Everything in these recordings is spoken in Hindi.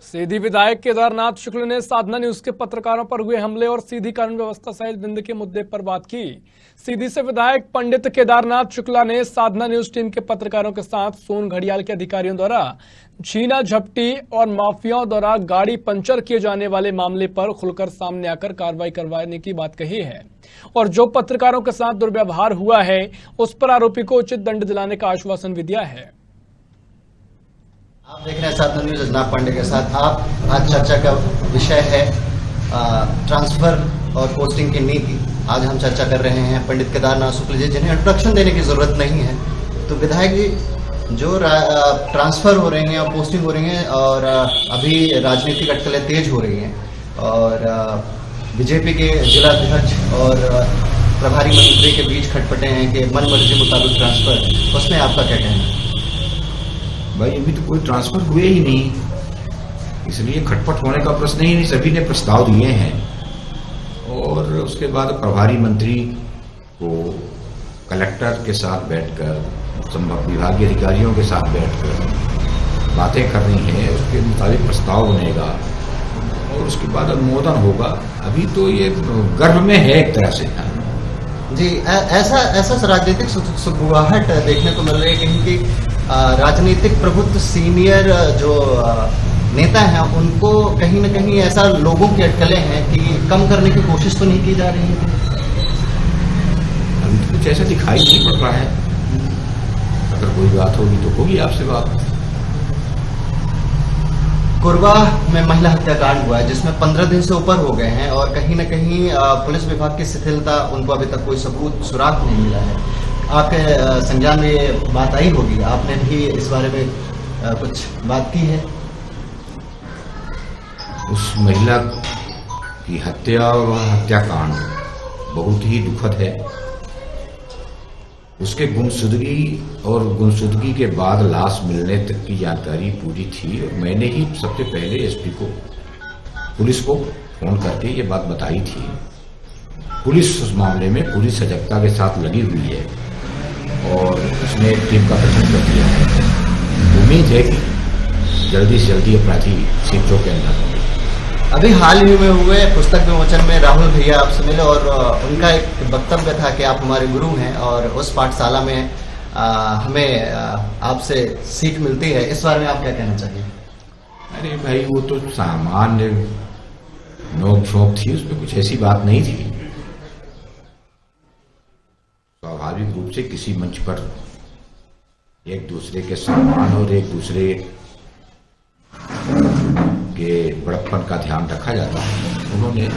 सीधी विधायक केदारनाथ शुक्ल ने साधना न्यूज के पत्रकारों पर हुए हमले और सीधी कानून व्यवस्था सहित बिंद के मुद्दे पर बात की। सीधी से विधायक पंडित केदारनाथ शुक्ला ने साधना न्यूज टीम के पत्रकारों के साथ सोन घड़ियाल के अधिकारियों द्वारा छीना झपटी और माफियाओं द्वारा गाड़ी पंचर किए जाने वाले मामले पर खुलकर सामने आकर कार्रवाई करवाने की बात कही है और जो पत्रकारों के साथ दुर्व्यवहार हुआ है उस पर आरोपी को उचित दंड दिलाने का आश्वासन भी दिया है। आप देख रहे हैं साधना न्यूज अजनाब पांडे के साथ। आप आज चर्चा का विषय है ट्रांसफर और पोस्टिंग की नीति। आज हम चर्चा कर रहे हैं पंडित केदारनाथ शुक्ल जी, जिन्हें इंट्रोडक्शन देने की जरूरत नहीं है। तो विधायक जी, जो ट्रांसफर हो रही हैं और पोस्टिंग हो रही हैं और अभी राजनीतिक अटकलें तेज हो रही हैं और बीजेपी के जिलाध्यक्ष और प्रभारी मंत्री के बीच खटपटे हैं कि मन मर्जी मुताबिक ट्रांसफर, उसमें आपका क्या कहना है? भाई अभी तो कोई ट्रांसफर हुए ही नहीं, इसलिए खटपट होने का प्रश्न ही नहीं। सभी ने प्रस्ताव दिए हैं और उसके बाद प्रभारी मंत्री को कलेक्टर के साथ बैठकर, संबंधित विभागीय अधिकारियों के साथ बैठकर बातें करनी है। उसके मुताबिक प्रस्ताव बनेगा और उसके बाद अनुमोदन होगा। अभी तो ये गर्भ में है एक तरह से। जी, ऐसा राजनीतिक सुगबुगाहट देखने को मिल रही है कहीं की राजनीतिक प्रबुद्ध सीनियर जो नेता हैं उनको कहीं न कहीं ऐसा लोगों की अटकलें हैं कि कम करने की कोशिश तो नहीं की जा रही है। अभी तो कुछ ऐसा दिखाई नहीं पड़ रहा है। अगर कोई बात होगी तो होगी आपसे बात। कोरबा में महिला हत्याकांड हुआ है जिसमें 15 दिन से ऊपर हो गए हैं और कहीं न कहीं पुलिस विभाग की शिथिलता, उनको अभी तक कोई सबूत सुराग नहीं मिला है। आपके संज्ञान में ये बात आई होगी, आपने भी इस बारे में कुछ बात की है? उस महिला की हत्या और हत्याकांड बहुत ही दुखद है। उसके गुमशुदगी के बाद लाश मिलने तक की जानकारी पूरी थी और मैंने ही सबसे पहले एसपी को, पुलिस को फोन करके ये बात बताई थी। पुलिस उस मामले में पूरी सजगता के साथ लगी हुई है और उसने टीम का गठन कर दिया है। उम्मीद है कि जल्दी से जल्दी अपराधी सीटों के अंदर होंगे। अभी हाल ही में हुए पुस्तक विमोचन में राहुल भैया आपसे मिले और उनका एक वक्तव्य था कि आप हमारे गुरु हैं और उस पाठशाला में हमें आपसे सीख मिलती है। इस बारे में आप क्या कहना चाहिए? अरे भाई, वो तो सामान्य नोक झोंक थी, उसमें कुछ ऐसी बात नहीं थी। स्वाभाविक रूप से किसी मंच पर एक दूसरे के सम्मान और एक दूसरे के बड़प्पन का ध्यान रखा जाता है। उन्होंने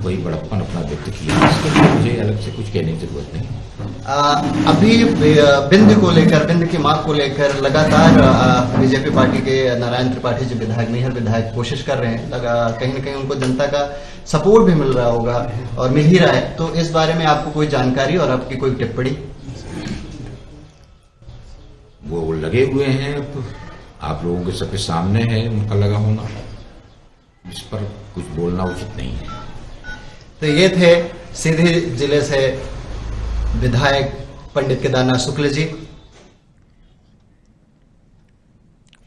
वही बड़प्पन अपना व्यक्त किया, इसके लिए मुझे अलग से कुछ कहने की जरूरत नहीं। अभी बिंद को लेकर, बिंद की मां को लेकर लगातार बीजेपी पार्टी के नारायण त्रिपाठी जी विधायक, मेहर विधायक कोशिश कर रहे हैं। कहीं न कहीं उनको जनता का सपोर्ट भी मिल रहा होगा और मिल ही रहा है। तो इस बारे में आपको कोई जानकारी और आपकी कोई टिप्पणी? वो लगे हुए हैं, आप लोगों के सबके सामने है उनका लगा होना, इस पर कुछ बोलना उचित नहीं है। तो ये थे सीधी जिले से विधायक पंडित केदारनाथ शुक्ल जी।